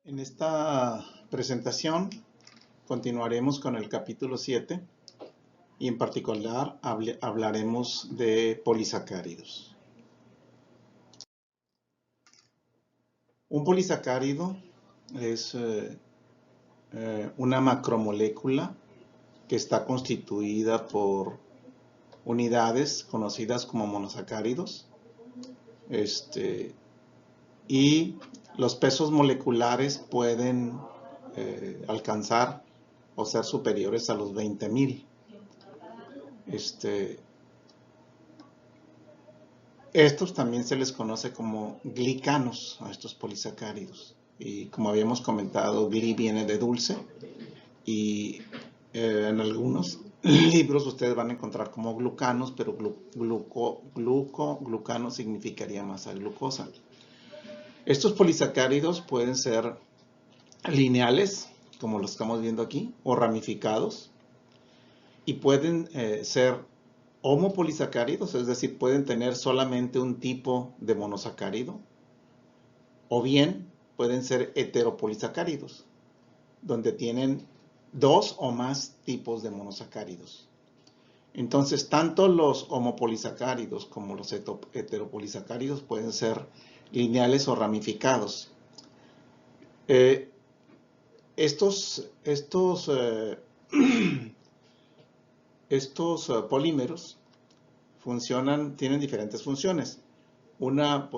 En esta presentación continuaremos con el capítulo 7 y en particular hablaremos de polisacáridos. Un polisacárido es una macromolécula que está constituida por unidades conocidas como monosacáridos y los pesos moleculares pueden alcanzar o ser superiores a los 20.000. Estos también se les conoce como glicanos a estos polisacáridos. Y como habíamos comentado, gli viene de dulce y en algunos libros ustedes van a encontrar como glucanos, pero glucano significaría masa de glucosa. Estos polisacáridos pueden ser lineales, como los estamos viendo aquí, o ramificados, y pueden ser homopolisacáridos, es decir, pueden tener solamente un tipo de monosacárido, o bien pueden ser heteropolisacáridos, donde tienen dos o más tipos de monosacáridos. Entonces, tanto los homopolisacáridos como los heteropolisacáridos pueden ser lineales o ramificados. Estos polímeros tienen diferentes funciones. Una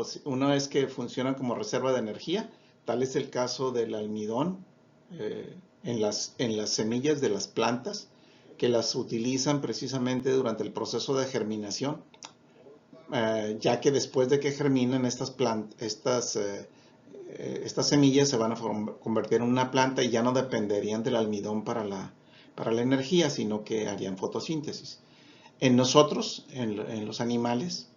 es que funcionan como reserva de energía, tal es el caso del almidón en las semillas de las plantas, que las utilizan precisamente durante el proceso de germinación, ya que después de que germinan estas semillas se van a convertir en una planta y ya no dependerían del almidón para la energía, sino que harían fotosíntesis. En nosotros, en los animales,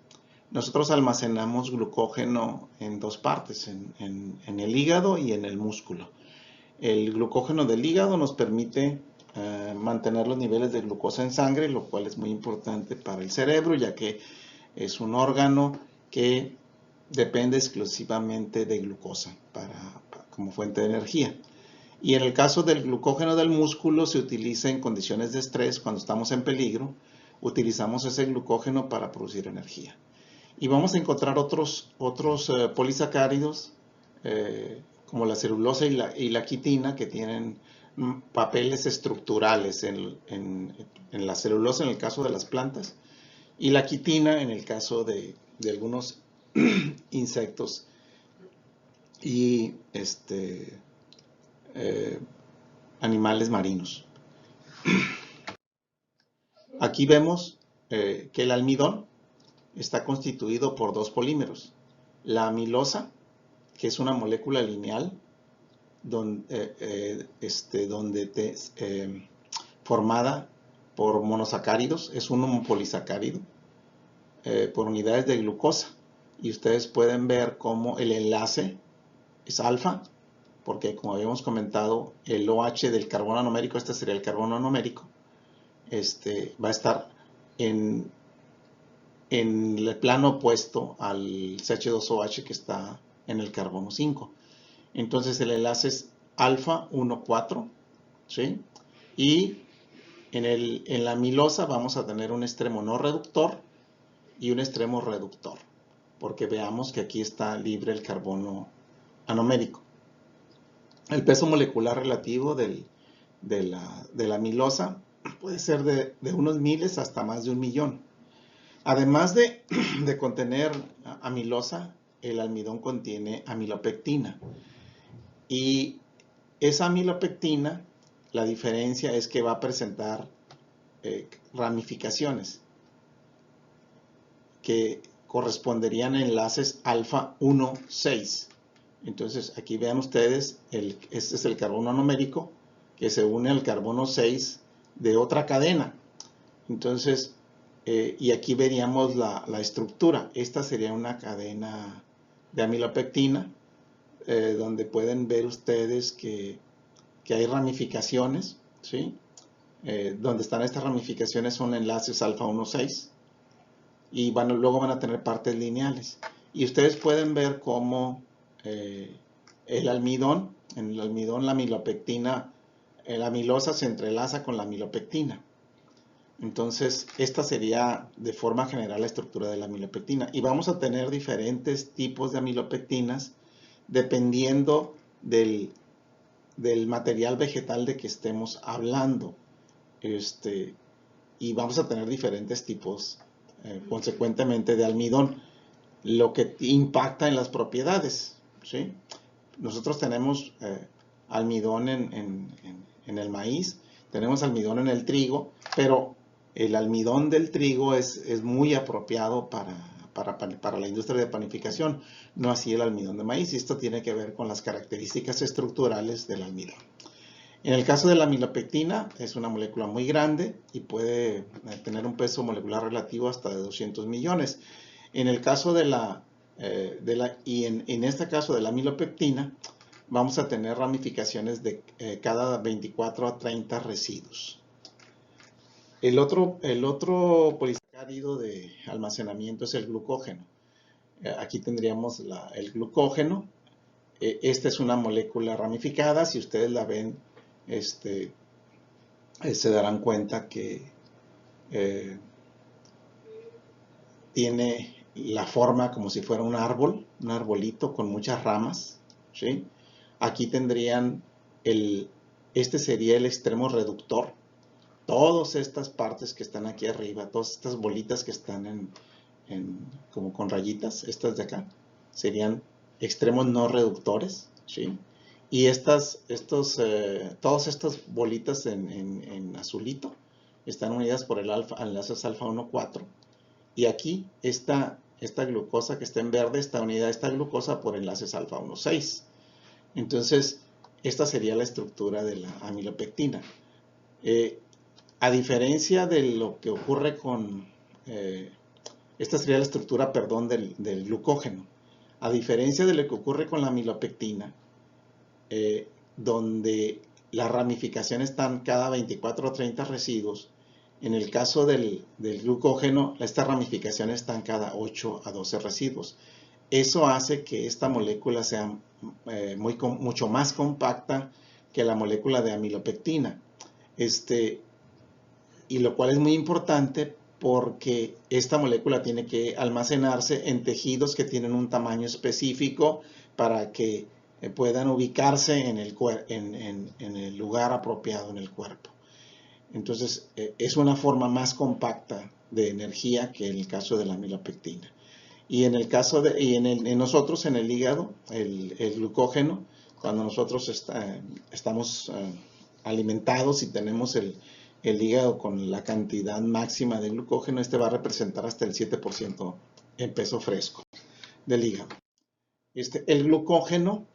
nosotros almacenamos glucógeno en dos partes, en el hígado y en el músculo. El glucógeno del hígado nos permite mantener los niveles de glucosa en sangre, lo cual es muy importante para el cerebro, ya que es un órgano que depende exclusivamente de glucosa como fuente de energía. Y en el caso del glucógeno del músculo se utiliza en condiciones de estrés, cuando estamos en peligro, utilizamos ese glucógeno para producir energía. Y vamos a encontrar otros polisacáridos, como la celulosa y la quitina, que tienen papeles estructurales en la celulosa en el caso de las plantas, y la quitina en el caso de algunos insectos y animales marinos. Aquí vemos que el almidón está constituido por dos polímeros. La amilosa, que es una molécula lineal formada por monosacáridos, es un homopolisacárido por unidades de glucosa. Y ustedes pueden ver cómo el enlace es alfa, porque como habíamos comentado, el OH del carbono anomérico, este sería el carbono anomérico, va a estar en el plano opuesto al CH2OH que está en el carbono 5. Entonces el enlace es alfa 1,4, ¿sí? Y en la amilosa vamos a tener un extremo no reductor y un extremo reductor, porque veamos que aquí está libre el carbono anomérico. El peso molecular relativo de la amilosa puede ser de unos miles hasta más de 1.000.000. Además de contener amilosa, el almidón contiene amilopectina. Y esa amilopectina, la diferencia es que va a presentar ramificaciones que corresponderían a enlaces alfa 1,6. Entonces aquí vean ustedes, este es el carbono anomérico que se une al carbono 6 de otra cadena. Entonces, y aquí veríamos la estructura. Esta sería una cadena de amilopectina, donde pueden ver ustedes que hay ramificaciones, ¿sí? Donde están estas ramificaciones son enlaces alfa 1,6 y luego van a tener partes lineales. Y ustedes pueden ver cómo el almidón En el almidón la amilopectina, la amilosa se entrelaza con la amilopectina. Entonces, esta sería de forma general la estructura de la amilopectina. Y vamos a tener diferentes tipos de amilopectinas dependiendo del material vegetal de que estemos hablando. Y vamos a tener diferentes tipos, consecuentemente, de almidón, lo que impacta en las propiedades, ¿sí? Nosotros tenemos almidón en el maíz, tenemos almidón en el trigo, pero el almidón del trigo es muy apropiado para la industria de panificación, no así el almidón de maíz, y esto tiene que ver con las características estructurales del almidón. En el caso de la amilopectina, es una molécula muy grande y puede tener un peso molecular relativo hasta de 200 millones. En el caso en este caso de la amilopectina, vamos a tener ramificaciones de cada 24 a 30 residuos. El otro polisacárido de almacenamiento es el glucógeno. Aquí tendríamos el glucógeno. Esta es una molécula ramificada. Si ustedes la ven, se darán cuenta que tiene la forma como si fuera un árbol, un arbolito con muchas ramas, ¿sí? Aquí tendrían este sería el extremo reductor. Todas estas partes que están aquí arriba, todas estas bolitas que están como con rayitas, estas de acá, serían extremos no reductores, ¿sí? Y todas estas bolitas en azulito están unidas por enlaces alfa 1,4. Y aquí esta glucosa que está en verde está unida a esta glucosa por enlaces alfa 1,6. Entonces, esta sería la estructura de la amilopectina. A diferencia de lo que ocurre con... esta sería la estructura, perdón, del glucógeno. A diferencia de lo que ocurre con la amilopectina, donde las ramificaciones están cada 24 o 30 residuos, en el caso del glucógeno, estas ramificaciones están cada 8 a 12 residuos. Eso hace que esta molécula sea mucho más compacta que la molécula de amilopectina. Y lo cual es muy importante porque esta molécula tiene que almacenarse en tejidos que tienen un tamaño específico para que puedan ubicarse en el lugar apropiado en el cuerpo. Entonces, es una forma más compacta de energía que en el caso de la amilopectina. Y en el caso en nosotros, en el hígado, el glucógeno, cuando nosotros estamos alimentados y tenemos el hígado con la cantidad máxima de glucógeno, va a representar hasta el 7% en peso fresco del hígado. El glucógeno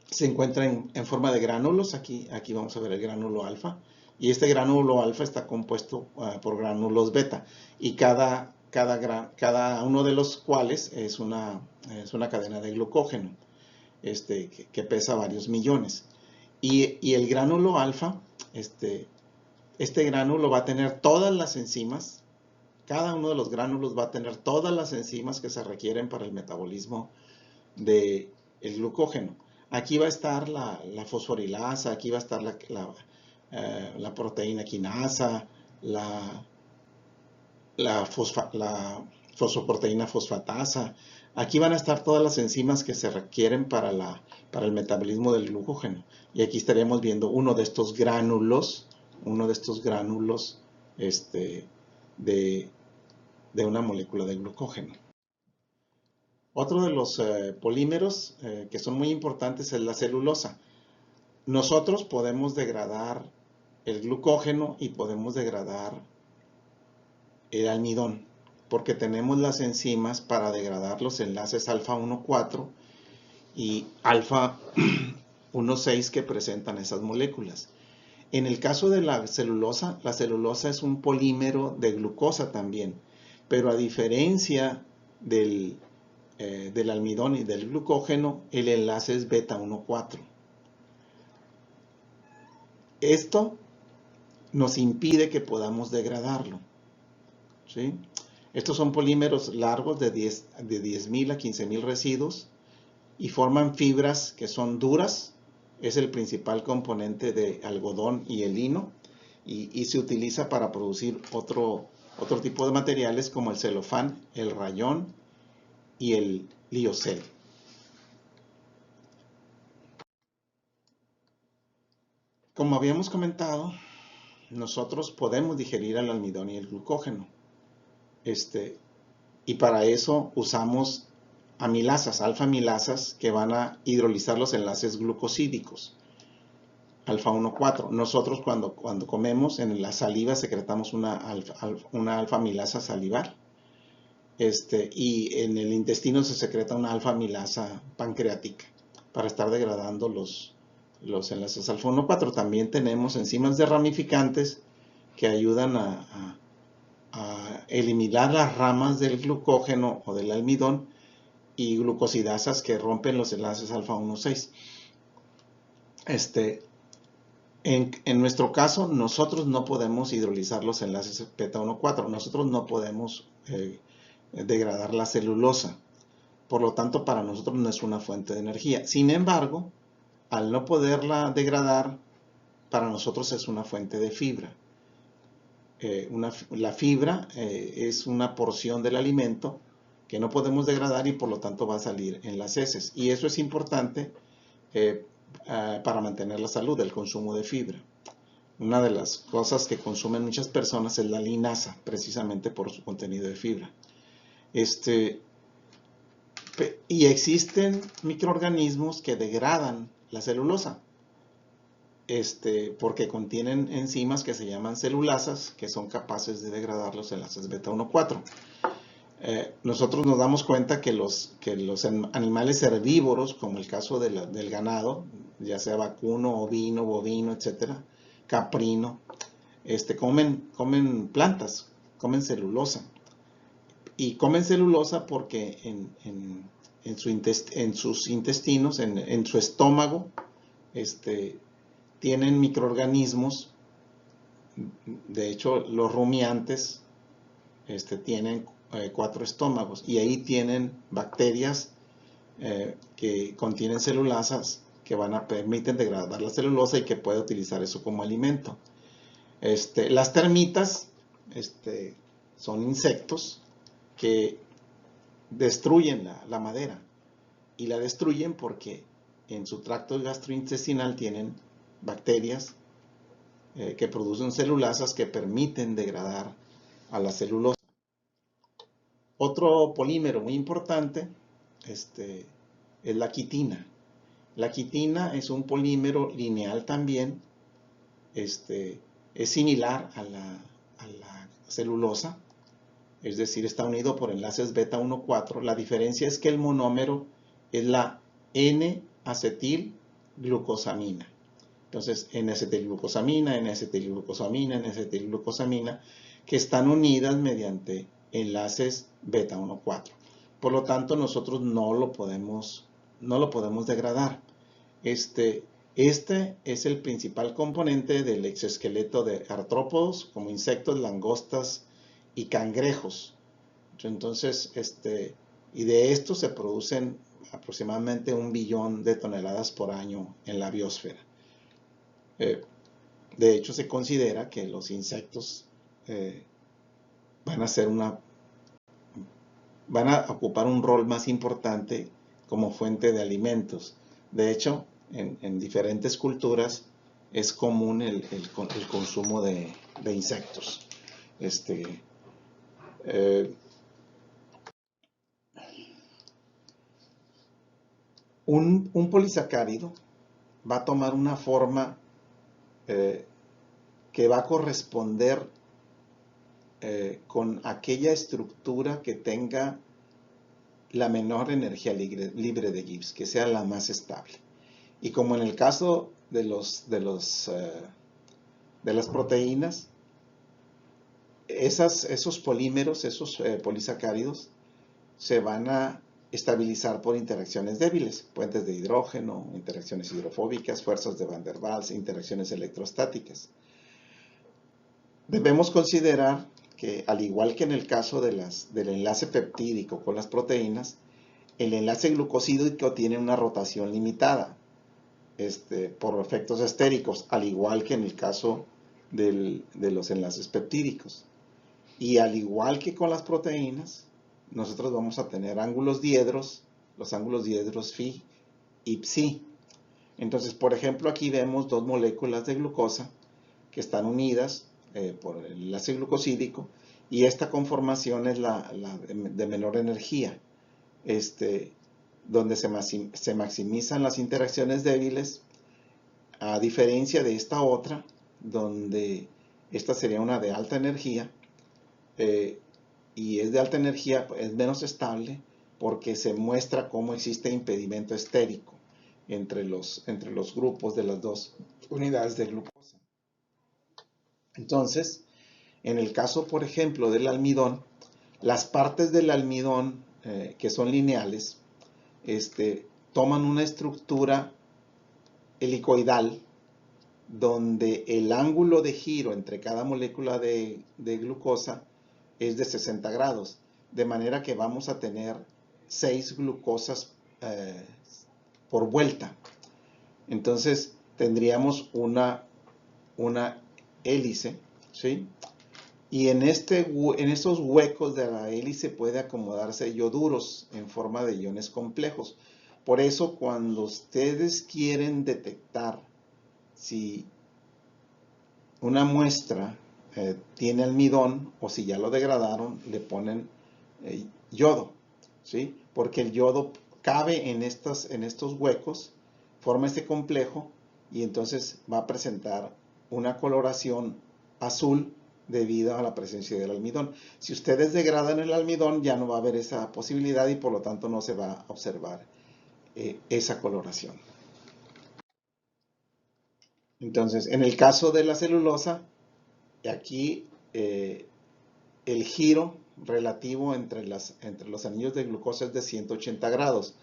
se encuentra en forma de gránulos. Aquí vamos a ver el gránulo alfa. Y este gránulo alfa está compuesto por gránulos beta. Y cada uno de los cuales es una cadena de glucógeno que pesa varios millones. Y el gránulo alfa, este gránulo va a tener todas las enzimas. Cada uno de los gránulos va a tener todas las enzimas que se requieren para el metabolismo del glucógeno. Aquí va a estar la fosforilasa, aquí va a estar la proteína quinasa, la fosfoproteína fosfatasa. Aquí van a estar todas las enzimas que se requieren para el metabolismo del glucógeno. Y aquí estaremos viendo uno de estos gránulos de una molécula de glucógeno. Otro de los polímeros que son muy importantes es la celulosa. Nosotros podemos degradar el glucógeno y podemos degradar el almidón, porque tenemos las enzimas para degradar los enlaces alfa 1,4 y alfa 1,6 que presentan esas moléculas. En el caso de la celulosa es un polímero de glucosa también, pero a diferencia del almidón y del glucógeno, el enlace es beta 1,4. Esto nos impide que podamos degradarlo, ¿sí? Estos son polímeros largos de 10.000 a 15.000 residuos y forman fibras que son duras es el principal componente de algodón y el lino, y se utiliza para producir otro tipo de materiales como el celofán, el rayón y el liocel. Como habíamos comentado, nosotros podemos digerir el almidón y el glucógeno. Y para eso usamos amilasas, alfa-amilasas, que van a hidrolizar los enlaces glucosídicos. Alfa 1,4. Nosotros cuando comemos, en la saliva secretamos una alfa-amilasa salivar. Y en el intestino se secreta una alfa-amilasa pancreática para estar degradando los enlaces alfa 1,4. También tenemos enzimas de ramificantes que ayudan a eliminar las ramas del glucógeno o del almidón, y glucosidasas que rompen los enlaces alfa 1,6. En nuestro caso, nosotros no podemos hidrolizar los enlaces beta 1,4. Nosotros no podemos degradar la celulosa. Por lo tanto, para nosotros no es una fuente de energía. Sin embargo, al no poderla degradar, para nosotros es una fuente de fibra. La fibra es una porción del alimento que no podemos degradar y por lo tanto va a salir en las heces. Y eso es importante para mantener la salud, el consumo de fibra. Una de las cosas que consumen muchas personas es la linaza, precisamente por su contenido de fibra. Y existen microorganismos que degradan la celulosa, porque contienen enzimas que se llaman celulasas, que son capaces de degradar los enlaces beta 1,4. Nosotros nos damos cuenta que los animales herbívoros, como el caso del ganado, ya sea vacuno, ovino, bovino, etcétera, caprino, comen plantas, comen celulosa. Y comen celulosa porque en sus intestinos, en su estómago, tienen microorganismos. De hecho, los rumiantes tienen 4 estómagos, y ahí tienen bacterias que contienen celulasas que permiten degradar la celulosa y que puede utilizar eso como alimento. Las termitas son insectos que destruyen la madera, y la destruyen porque en su tracto gastrointestinal tienen bacterias que producen celulasas que permiten degradar a la celulosa. Otro polímero muy importante es la quitina. La quitina es un polímero lineal también, es similar a la celulosa, es decir, está unido por enlaces beta 1,4. La diferencia es que el monómero es la N-acetilglucosamina. Entonces, N-acetilglucosamina, N-acetilglucosamina, N-acetilglucosamina, que están unidas mediante enlaces beta 1,4. Por lo tanto, nosotros no lo podemos degradar. Este es el principal componente del exoesqueleto de artrópodos, como insectos, langostas y cangrejos. Entonces, y de esto se producen aproximadamente 1 billón de toneladas por año en la biosfera. De hecho, se considera que los insectos van a ocupar un rol más importante como fuente de alimentos. De hecho, en diferentes culturas es común el consumo de insectos. Un polisacárido va a tomar una forma que va a corresponder con aquella estructura que tenga la menor energía libre de Gibbs, que sea la más estable. Y como en el caso de las proteínas, esos polímeros, esos polisacáridos, se van a estabilizar por interacciones débiles, puentes de hidrógeno, interacciones hidrofóbicas, fuerzas de Van der Waals, interacciones electrostáticas. Debemos considerar que, al igual que en el caso del enlace peptídico con las proteínas, el enlace glucosídico tiene una rotación limitada. por efectos estéricos, al igual que en el caso de los enlaces peptídicos. Y al igual que con las proteínas, nosotros vamos a tener ángulos diedros, los ángulos diedros phi y psi. Entonces, por ejemplo, aquí vemos dos moléculas de glucosa que están unidas por el enlace glucosídico, y esta conformación es la de menor energía, donde se maximizan las interacciones débiles, a diferencia de esta otra, donde esta sería una de alta energía, y es de alta energía, es menos estable, porque se muestra cómo existe impedimento estérico entre los grupos de las dos unidades de glucosa. Entonces, en el caso, por ejemplo, del almidón, las partes del almidón que son lineales, toman una estructura helicoidal, donde el ángulo de giro entre cada molécula de glucosa es de 60 grados, de manera que vamos a tener 6 glucosas por vuelta. Entonces tendríamos una hélice, ¿sí? Y en estos huecos de la hélice puede acomodarse ioduros en forma de iones complejos. Por eso, cuando ustedes quieren detectar si una muestra tiene almidón o si ya lo degradaron, le ponen yodo, ¿sí? Porque el yodo cabe en estos huecos, forma este complejo, y entonces va a presentar una coloración azul debido a la presencia del almidón. Si ustedes degradan el almidón, ya no va a haber esa posibilidad y por lo tanto no se va a observar esa coloración. Entonces, en el caso de la celulosa, aquí el giro relativo entre los anillos de glucosa es de 180 grados,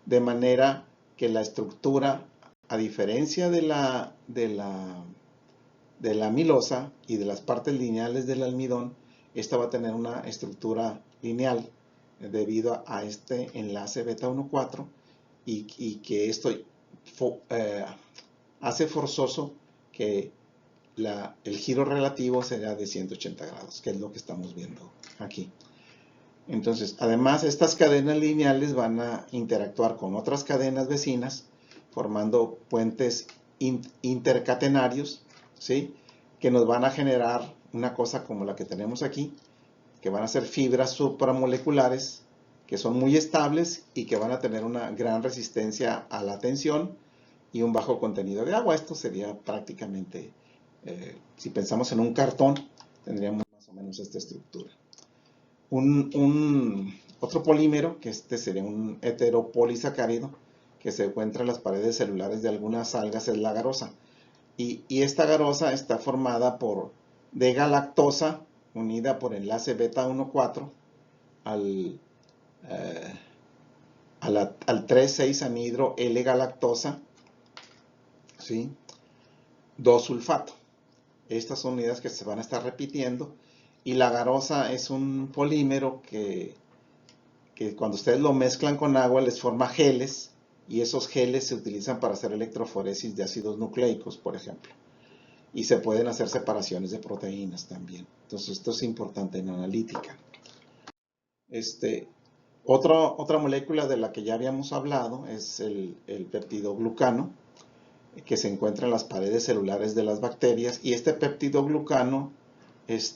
de manera que la estructura, a diferencia de la amilosa y de las partes lineales del almidón, esta va a tener una estructura lineal debido a este enlace beta 1,4, y que esto hace forzoso que el giro relativo será de 180 grados, que es lo que estamos viendo aquí. Entonces, además, estas cadenas lineales van a interactuar con otras cadenas vecinas, formando puentes intercatenarios, ¿sí? Que nos van a generar una cosa como la que tenemos aquí, que van a ser fibras supramoleculares, que son muy estables y que van a tener una gran resistencia a la tensión y un bajo contenido de agua. Esto sería prácticamente, si pensamos en un cartón, tendríamos más o menos esta estructura. Otro polímero, que sería un heteropolisacárido, que se encuentra en las paredes celulares de algunas algas, es la garosa. Y esta garosa está formada de galactosa, unida por enlace beta 1,4 al 3,6 anhidro L-galactosa, ¿sí? 2-sulfato. Estas son unidades que se van a estar repitiendo, y la garosa es un polímero que cuando ustedes lo mezclan con agua les forma geles, y esos geles se utilizan para hacer electroforesis de ácidos nucleicos, por ejemplo, y se pueden hacer separaciones de proteínas también. Entonces esto es importante en analítica. Otra molécula de la que ya habíamos hablado es el peptidoglucano, que se encuentra en las paredes celulares de las bacterias, y este peptidoglucano es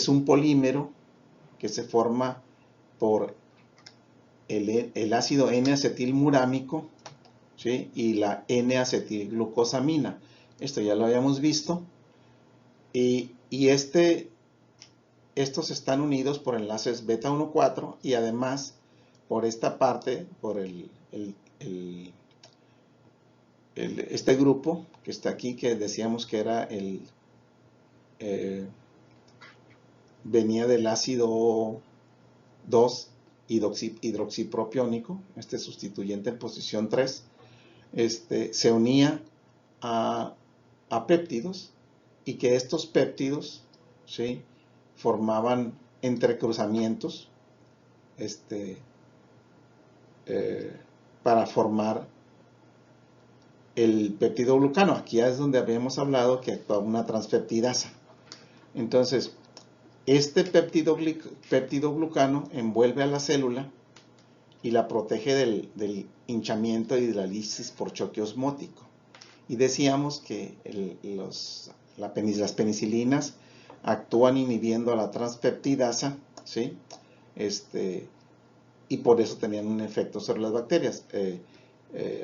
un polímero que se forma por el ácido N-acetilmurámico, ¿sí? Y la N-acetilglucosamina. Esto ya lo habíamos visto. Y estos están unidos por enlaces beta 1,4, y además por esta parte, por este grupo que está aquí, que decíamos que era venía del ácido 2 hidroxipropiónico, este sustituyente en posición 3, se unía a péptidos, y que estos péptidos, ¿sí?, formaban entrecruzamientos para formar el peptidoglucano. Aquí es donde habíamos hablado que actúa una transpeptidasa. Entonces, este peptidoglucano envuelve a la célula y la protege del hinchamiento y de la lisis por choque osmótico. Y decíamos que las penicilinas actúan inhibiendo a la transpeptidasa, ¿sí? Y por eso tenían un efecto sobre las bacterias.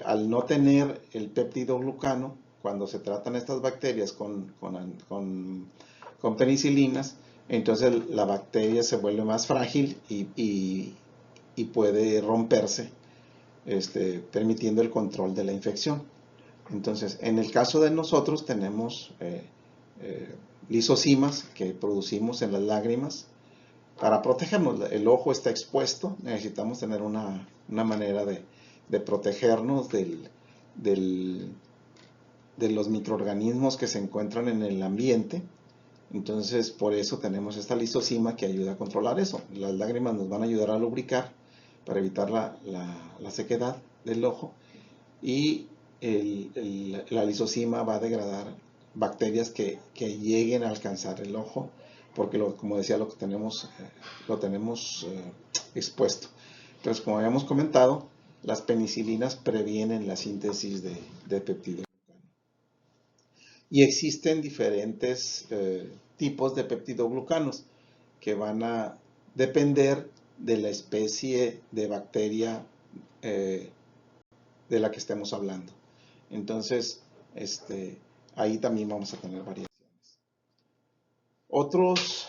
Al no tener el peptidoglucano, cuando se tratan estas bacterias con penicilinas, entonces la bacteria se vuelve más frágil y puede romperse, permitiendo el control de la infección. Entonces, en el caso de nosotros tenemos lisosimas que producimos en las lágrimas para protegernos. El ojo está expuesto, necesitamos tener una manera de protegernos de los microorganismos que se encuentran en el ambiente. Entonces, por eso tenemos esta lisosima que ayuda a controlar eso. Las lágrimas nos van a ayudar a lubricar para evitar la sequedad del ojo, y la lisosima va a degradar bacterias que lleguen a alcanzar el ojo, porque como decía, lo tenemos expuesto. Entonces, como habíamos comentado, las penicilinas previenen la síntesis de peptidoglucano. Y existen diferentes tipos de peptidoglucanos que van a depender de la especie de bacteria de la que estemos hablando. Entonces, ahí también vamos a tener variaciones. Otros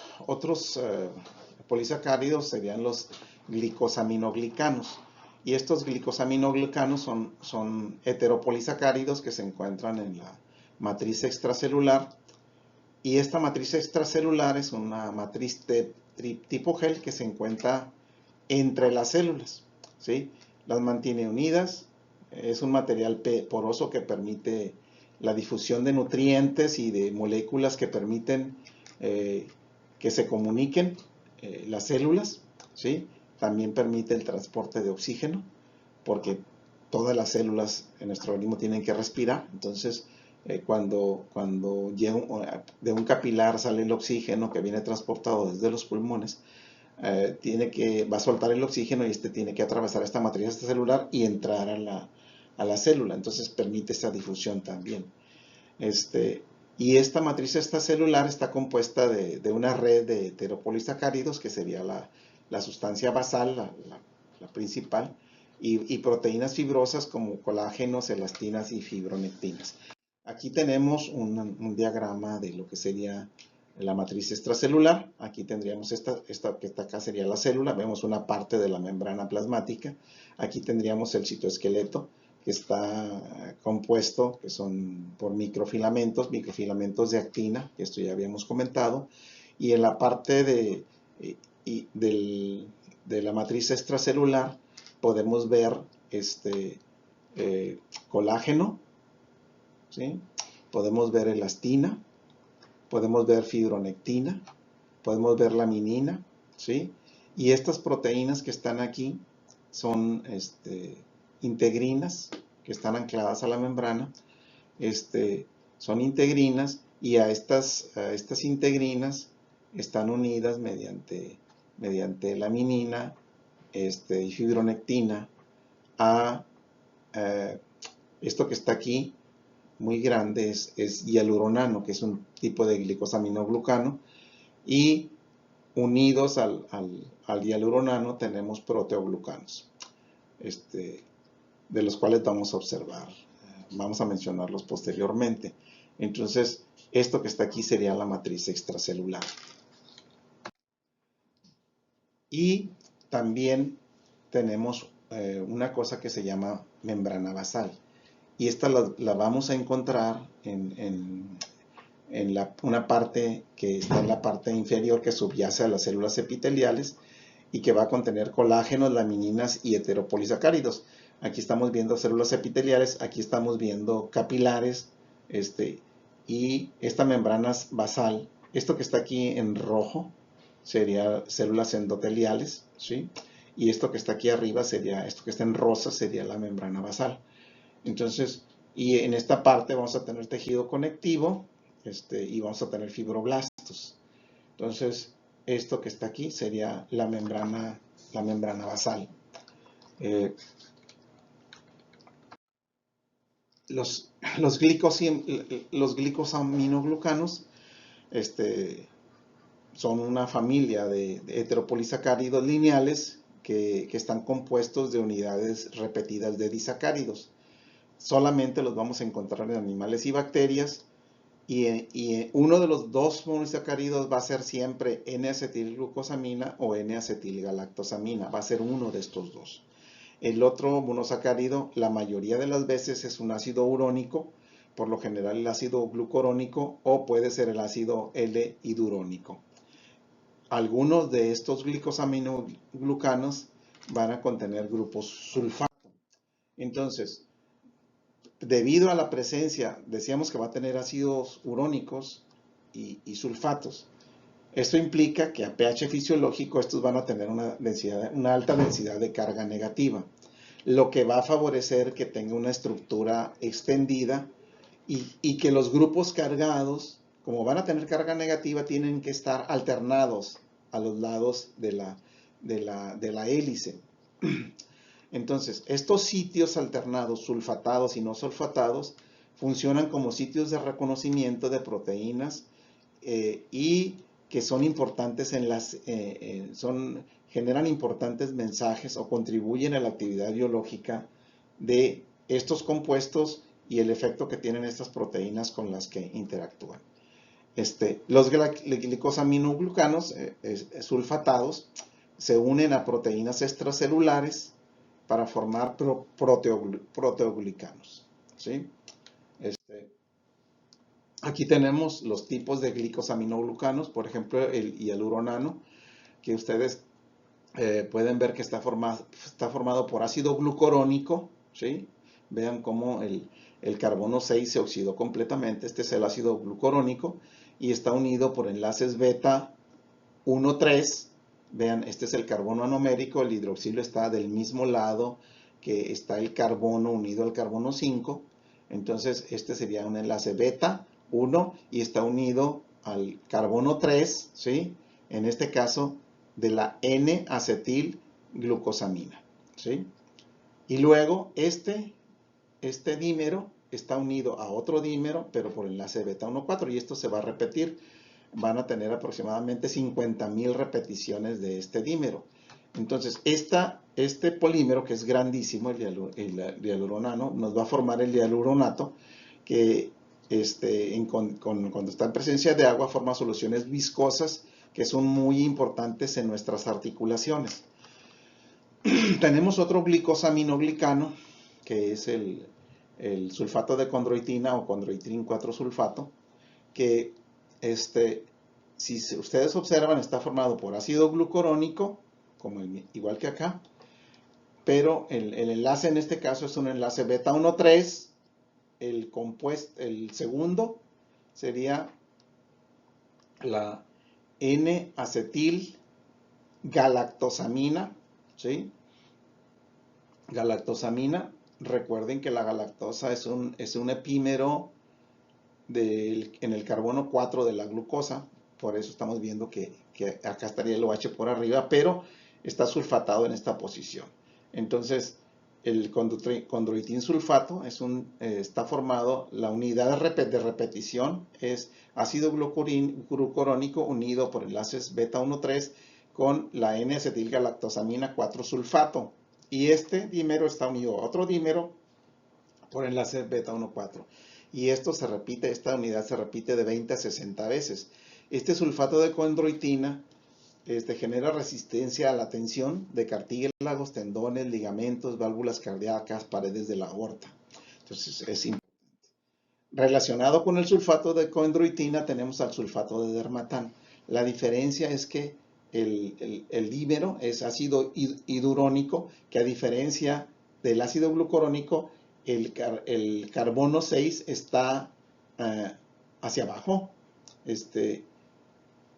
polisacáridos serían los glicosaminoglicanos. Y estos glicosaminoglicanos son heteropolisacáridos que se encuentran en la matriz extracelular. Y esta matriz extracelular es una matriz tipo gel que se encuentra entre las células, ¿sí? Las mantiene unidas. Es un material poroso que permite la difusión de nutrientes y de moléculas que permiten que se comuniquen las células, ¿sí? También permite el transporte de oxígeno, porque todas las células en nuestro organismo tienen que respirar. Entonces, cuando de un capilar sale el oxígeno que viene transportado desde los pulmones, va a soltar el oxígeno y tiene que atravesar esta matriz extracelular y entrar a la célula. Entonces permite esa difusión también. Y esta matriz extracelular está compuesta de una red de heteropolisacáridos, que sería la sustancia basal, la principal, y proteínas fibrosas como colágenos, elastinas y fibronectinas. Aquí tenemos un diagrama de lo que sería la matriz extracelular. Aquí tendríamos esta que está acá sería la célula. Vemos una parte de la membrana plasmática. Aquí tendríamos el citoesqueleto, que está compuesto, que son por microfilamentos de actina, que esto ya habíamos comentado. Y en la parte de la matriz extracelular podemos ver colágeno, ¿sí? Podemos ver elastina, podemos ver fibronectina, podemos ver laminina, ¿sí? Y estas proteínas que están aquí son integrinas, que están ancladas a la membrana. Son integrinas, y a estas integrinas están unidas mediante laminina y fibronectina a esto que está aquí muy grande, es hialuronano, que es un tipo de glicosaminoglucano, y unidos al hialuronano tenemos proteoglucanos, de los cuales vamos a observar, vamos a mencionarlos posteriormente. Entonces, esto que está aquí sería la matriz extracelular. Y también tenemos una cosa que se llama membrana basal. Y esta la vamos a encontrar en una parte que está en la parte inferior, que subyace a las células epiteliales, y que va a contener colágenos, lamininas y heteropolisacáridos. Aquí estamos viendo células epiteliales, aquí estamos viendo capilares, y esta membrana basal, esto que está aquí en rojo, sería células endoteliales, ¿sí? y esto que está aquí arriba sería, esto que está en rosa sería la membrana basal. Entonces, y en esta parte vamos a tener tejido conectivo, y vamos a tener fibroblastos. Entonces, esto que está aquí sería la membrana basal. Los glicosaminoglucanos son una familia de heteropolisacáridos lineales que están compuestos de unidades repetidas de disacáridos. Solamente los vamos a encontrar en animales y bacterias, y uno de los dos monosacáridos va a ser siempre N-acetilglucosamina o N-acetilgalactosamina, va a ser uno de estos dos. El otro monosacárido, la mayoría de las veces, es un ácido urónico, por lo general el ácido glucurónico, o puede ser el ácido L-idurónico. Algunos de estos glicosaminoglucanos van a contener grupos sulfato. Entonces, debido a la presencia, decíamos que va a tener ácidos urónicos y sulfatos. Esto implica que a pH fisiológico estos van a tener una alta densidad de carga negativa, lo que va a favorecer que tenga una estructura extendida y que los grupos cargados, como van a tener carga negativa, tienen que estar alternados a los lados de la hélice. Entonces, estos sitios alternados, sulfatados y no sulfatados, funcionan como sitios de reconocimiento de proteínas y que son importantes generan importantes mensajes o contribuyen a la actividad biológica de estos compuestos y el efecto que tienen estas proteínas con las que interactúan. Los glicosaminoglucanos sulfatados se unen a proteínas extracelulares para formar proteoglicanos, ¿sí? Aquí tenemos los tipos de glicosaminoglucanos, por ejemplo, el hialuronano, que ustedes pueden ver que está formado por ácido glucurónico, ¿sí? Vean cómo el carbono 6 se oxidó completamente. Este es el ácido glucurónico y está unido por enlaces beta 1,3. Vean, este es el carbono anomérico, el hidroxilo está del mismo lado que está el carbono unido al carbono 5. Entonces, este sería un enlace beta 1 y está unido al carbono 3, ¿sí? En este caso, de la N-acetilglucosamina, ¿sí? Y luego, este dímero está unido a otro dímero, pero por enlace beta 1,4, y esto se va a repetir. Van a tener aproximadamente 50,000 repeticiones de este dímero. Entonces, este polímero, que es grandísimo, el hialuronano, nos va a formar el hialuronato, que cuando está en presencia de agua forma soluciones viscosas que son muy importantes en nuestras articulaciones. Tenemos otro glicosaminoglicano, que es el sulfato de condroitina o condroitin 4-sulfato, que si ustedes observan, está formado por ácido glucurónico, igual que acá, pero el enlace en este caso es un enlace beta 1,3. El segundo sería la N-acetilgalactosamina, ¿sí? Galactosamina, recuerden que la galactosa es un epímero en el carbono 4 de la glucosa, por eso estamos viendo que acá estaría el OH por arriba, pero está sulfatado en esta posición. Entonces, el condroitin sulfato está formado, la unidad de repetición es ácido glucurónico unido por enlaces beta 1,3 con la N-acetilgalactosamina 4-sulfato. Y este dímero está unido a otro dímero por enlace beta 1,4. Y esta unidad se repite de 20 a 60 veces. Este sulfato de condroitina genera resistencia a la tensión de cartílagos, tendones, ligamentos, válvulas cardíacas, paredes de la aorta. Entonces es importante. Relacionado con el sulfato de condroitina tenemos al sulfato de dermatán. La diferencia es que el dímero es ácido hidurónico, que a diferencia del ácido glucurónico, el carbono 6 está hacia abajo.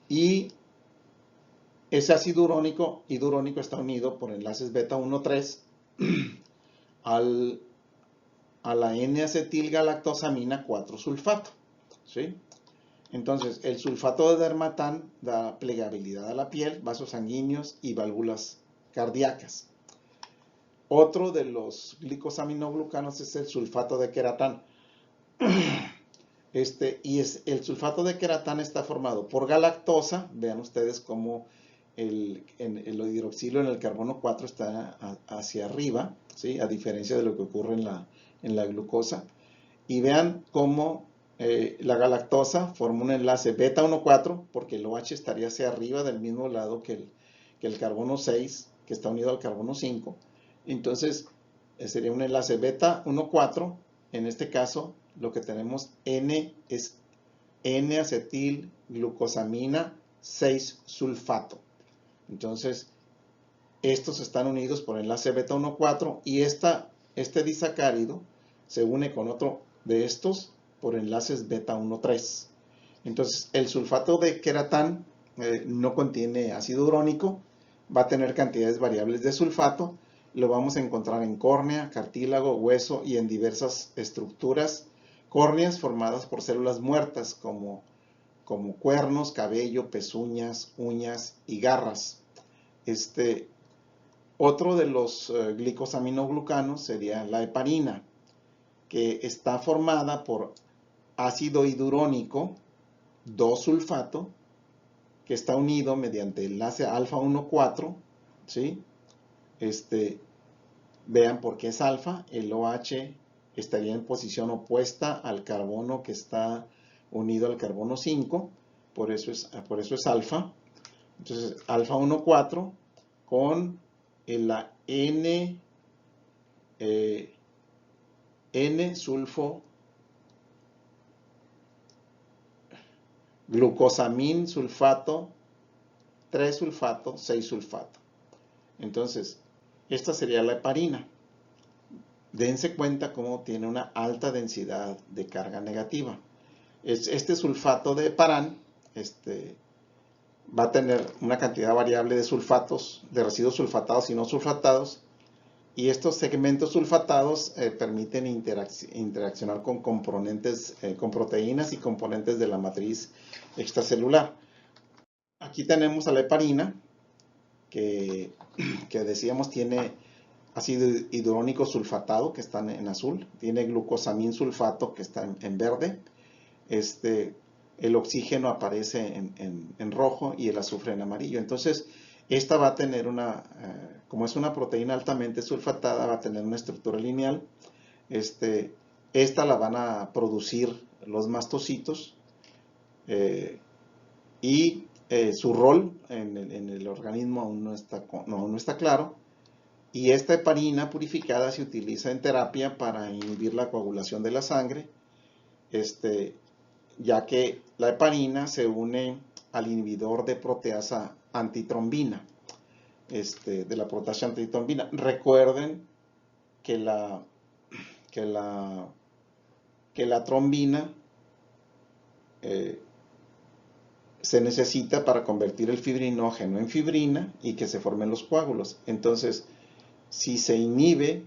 Y Ese ácido urónico está unido por enlaces beta 1,3 al, a la N-acetilgalactosamina 4-sulfato, ¿sí? Entonces, el sulfato de dermatán da plegabilidad a la piel, vasos sanguíneos y válvulas cardíacas. Otro de los glicosaminoglucanos es el sulfato de queratán. El sulfato de queratán está formado por galactosa. Vean ustedes cómo el hidroxilo en el carbono 4 está hacia arriba, ¿sí? A diferencia de lo que ocurre en la glucosa. Y vean cómo la galactosa forma un enlace beta 1,4 porque el OH estaría hacia arriba del mismo lado que el carbono 6, que está unido al carbono 5. Entonces, sería un enlace beta 1,4. En este caso, lo que tenemos N es N-acetilglucosamina 6-sulfato. Entonces, estos están unidos por enlace beta 1,4 y este disacárido se une con otro de estos por enlaces beta 1,3. Entonces, el sulfato de queratán no contiene ácido urónico, va a tener cantidades variables de sulfato, lo vamos a encontrar en córnea, cartílago, hueso y en diversas estructuras córneas formadas por células muertas como cuernos, cabello, pezuñas, uñas y garras. Otro de los glicosaminoglucanos sería la heparina, que está formada por ácido hidurónico 2-sulfato, que está unido mediante enlace alfa 1,4, ¿sí? Vean por qué es alfa. El OH estaría en posición opuesta al carbono que está unido al carbono 5, por eso es alfa. Entonces, alfa 1,4 con la N-sulfo glucosamin sulfato 3-sulfato 6-sulfato. Entonces, esta sería la heparina. Dense cuenta cómo tiene una alta densidad de carga negativa. Este sulfato de heparán va a tener una cantidad variable de sulfatos, de residuos sulfatados y no sulfatados, y estos segmentos sulfatados permiten interaccionar con componentes, con proteínas y componentes de la matriz extracelular. Aquí tenemos a la heparina, que decíamos tiene ácido hidurónico sulfatado, que está en azul, tiene glucosamin sulfato, que está en verde, el oxígeno aparece en rojo y el azufre en amarillo. Entonces, esta va a tener como es una proteína altamente sulfatada, va a tener una estructura lineal. Esta la van a producir los mastocitos y su rol en el organismo aún no está claro. Y esta heparina purificada se utiliza en terapia para inhibir la coagulación de la sangre, ya que la heparina se une al inhibidor de proteasa antitrombina, de la proteasa antitrombina. Recuerden que la trombina se necesita para convertir el fibrinógeno en fibrina y que se formen los coágulos. Entonces, si se inhibe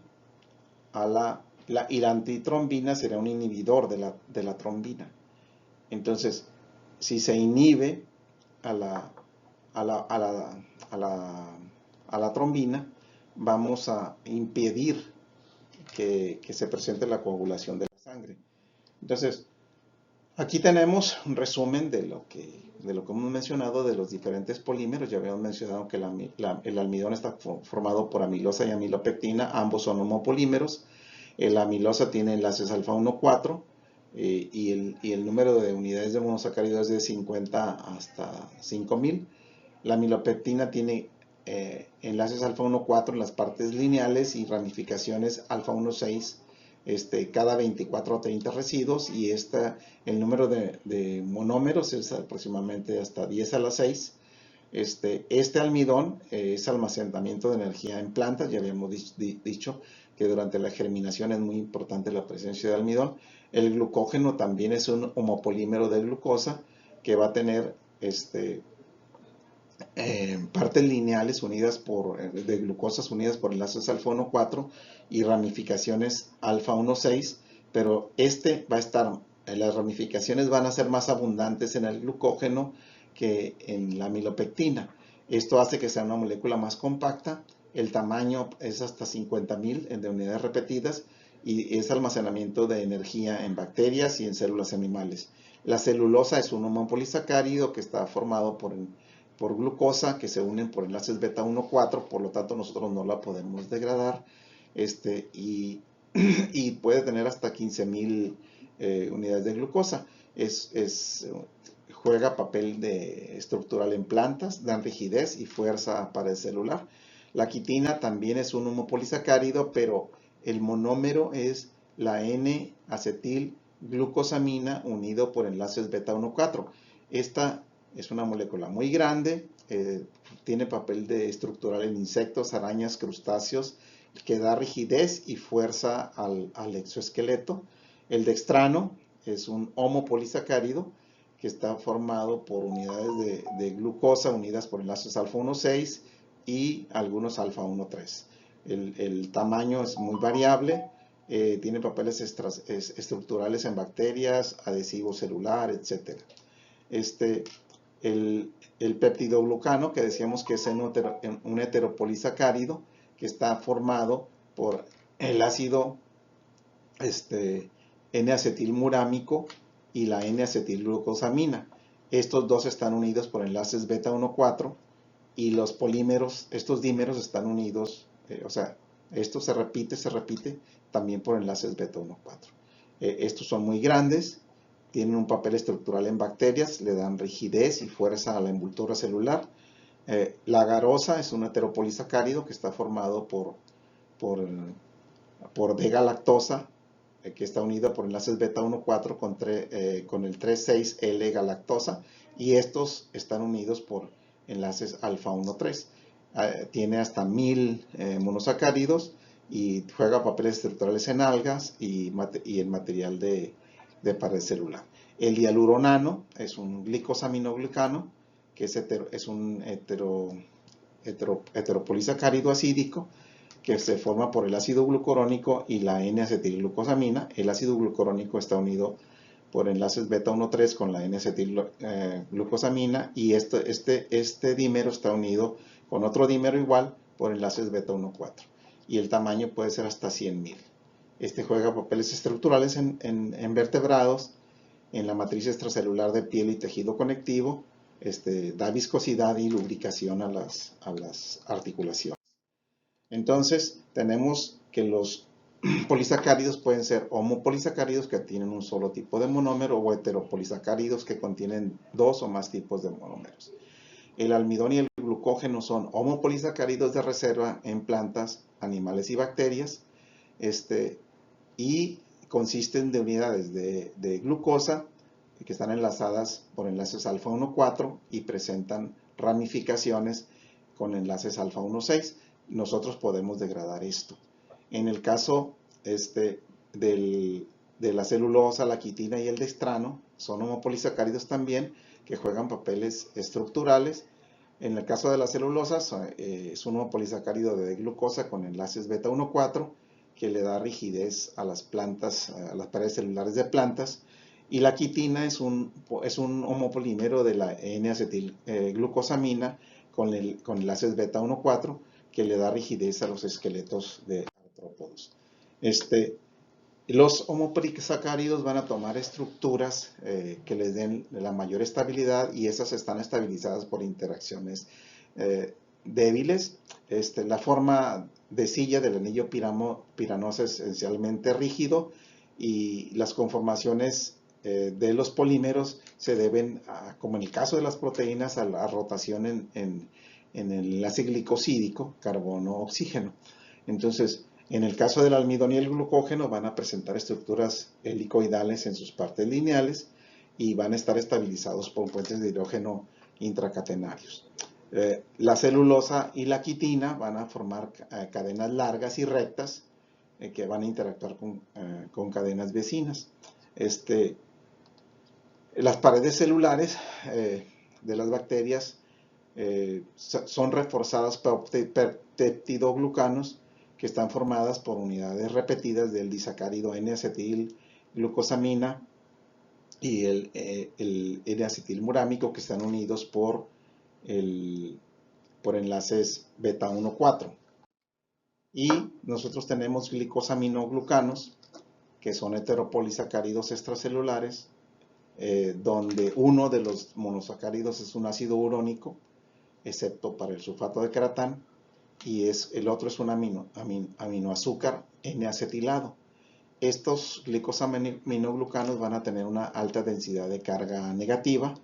y la antitrombina será un inhibidor de la trombina. Entonces, si se inhibe a la trombina, vamos a impedir que se presente la coagulación de la sangre. Entonces, aquí tenemos un resumen de lo que hemos mencionado de los diferentes polímeros. Ya habíamos mencionado que el almidón está formado por amilosa y amilopectina, ambos son homopolímeros. La amilosa tiene enlaces alfa 1,4 y el número de unidades de monosacáridos es de 50 hasta 5000. La amilopectina tiene enlaces alfa 1,4 en las partes lineales y ramificaciones alfa 1,6 cada 24 o 30 residuos, y el número de monómeros es aproximadamente hasta 10 a la 6. Este almidón es almacenamiento de energía en plantas. Ya habíamos dicho que durante la germinación es muy importante la presencia de almidón. El glucógeno también es un homopolímero de glucosa que va a tener partes lineales unidas de glucosas unidas por enlaces alfa 1,4 y ramificaciones alfa 1,6, pero las ramificaciones van a ser más abundantes en el glucógeno que en la amilopectina. Esto hace que sea una molécula más compacta, el tamaño es hasta 50.000 de unidades repetidas y es almacenamiento de energía en bacterias y en células animales. La celulosa es un homopolisacárido que está formado por glucosa que se unen por enlaces beta 1,4, por lo tanto nosotros no la podemos degradar, y puede tener hasta 15.000 unidades de glucosa. Juega papel estructural en plantas, dan rigidez y fuerza a pared celular. La quitina también es un homopolisacárido, pero el monómero es la N-acetilglucosamina unido por enlaces beta 1,4. Esta es una molécula muy grande, tiene papel estructural en insectos, arañas, crustáceos, que da rigidez y fuerza al exoesqueleto. El dextrano es un homopolisacárido que está formado por unidades de glucosa unidas por enlaces alfa 1,6 y algunos alfa 1,3. El tamaño es muy variable, tiene papeles estructurales en bacterias, adhesivo celular, etc. El peptidoglucano, que decíamos que es un heteropolisacárido, que está formado por el ácido N-acetilmurámico y la N-acetilglucosamina. Estos dos están unidos por enlaces beta 1,4 y los polímeros, estos dímeros están unidos, o sea, esto se repite también por enlaces beta 1,4. Estos son muy grandes, tienen un papel estructural en bacterias, le dan rigidez y fuerza a la envoltura celular. La garosa es un heteropolisacárido que está formado por D-galactosa, que está unido por enlaces beta 1,4 con el 3,6L-galactosa, y estos están unidos por enlaces alfa 1,3. Tiene hasta 1000 monosacáridos y juega papeles estructurales en algas y en material de pared celular. El hialuronano es un glicosaminoglucano, que es un heteropolisacárido acídico que se forma por el ácido glucurónico y la N-acetilglucosamina. El ácido glucurónico está unido por enlaces beta 1,3 con la N-acetilglucosamina y este dímero está unido con otro dímero igual por enlaces beta 1,4 y el tamaño puede ser hasta 100.000. Juega papeles estructurales en vertebrados, en la matriz extracelular de piel y tejido conectivo, da viscosidad y lubricación a las articulaciones. Entonces, tenemos que los polisacáridos pueden ser homopolisacáridos que tienen un solo tipo de monómero o heteropolisacáridos que contienen dos o más tipos de monómeros. El almidón y el glucógeno son homopolisacáridos de reserva en plantas, animales y bacterias, y consisten de unidades de glucosa que están enlazadas por enlaces alfa 1,4 y presentan ramificaciones con enlaces alfa 1,6. Nosotros podemos degradar esto. En el caso de la celulosa, la quitina y el dextrano, son homopolisacáridos también que juegan papeles estructurales. En el caso de la celulosa, es un homopolisacárido de glucosa con enlaces beta 1,4 que le da rigidez a las plantas, a las paredes celulares de plantas. Y la quitina es un homopolímero de la N-acetilglucosamina con enlaces beta 1,4 que le da rigidez a los esqueletos de artrópodos. Los homopolisacáridos van a tomar estructuras que les den la mayor estabilidad y esas están estabilizadas por interacciones débiles. La forma de silla del anillo piranoso es esencialmente rígido y las conformaciones de los polímeros se deben, como en el caso de las proteínas, a la rotación en el enlace glicosídico carbono-oxígeno. Entonces, en el caso del almidón y el glucógeno van a presentar estructuras helicoidales en sus partes lineales y van a estar estabilizados por puentes de hidrógeno intracatenarios. La celulosa y la quitina van a formar cadenas largas y rectas que van a interactuar con cadenas vecinas. Las paredes celulares de las bacterias son reforzadas por peptidoglucanos que están formadas por unidades repetidas del disacárido N-acetilglucosamina y el N-acetilmurámico, que están unidos por enlaces beta 1,4. Y nosotros tenemos glicosaminoglucanos, que son heteropolisacáridos extracelulares, donde uno de los monosacáridos es un ácido urónico, excepto para el sulfato de cratán, y el otro es un aminoazúcar N-acetilado. Estos glicosaminoglucanos van a tener una alta densidad de carga negativa,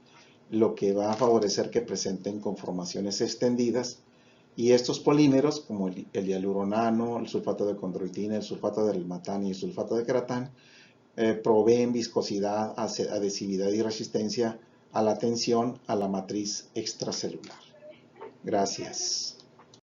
lo que va a favorecer que presenten conformaciones extendidas, y estos polímeros, como el hialuronano, el sulfato de condroitina, el sulfato de almatán y el sulfato de cratán, proveen viscosidad, adhesividad y resistencia a la tensión a la matriz extracelular. Gracias.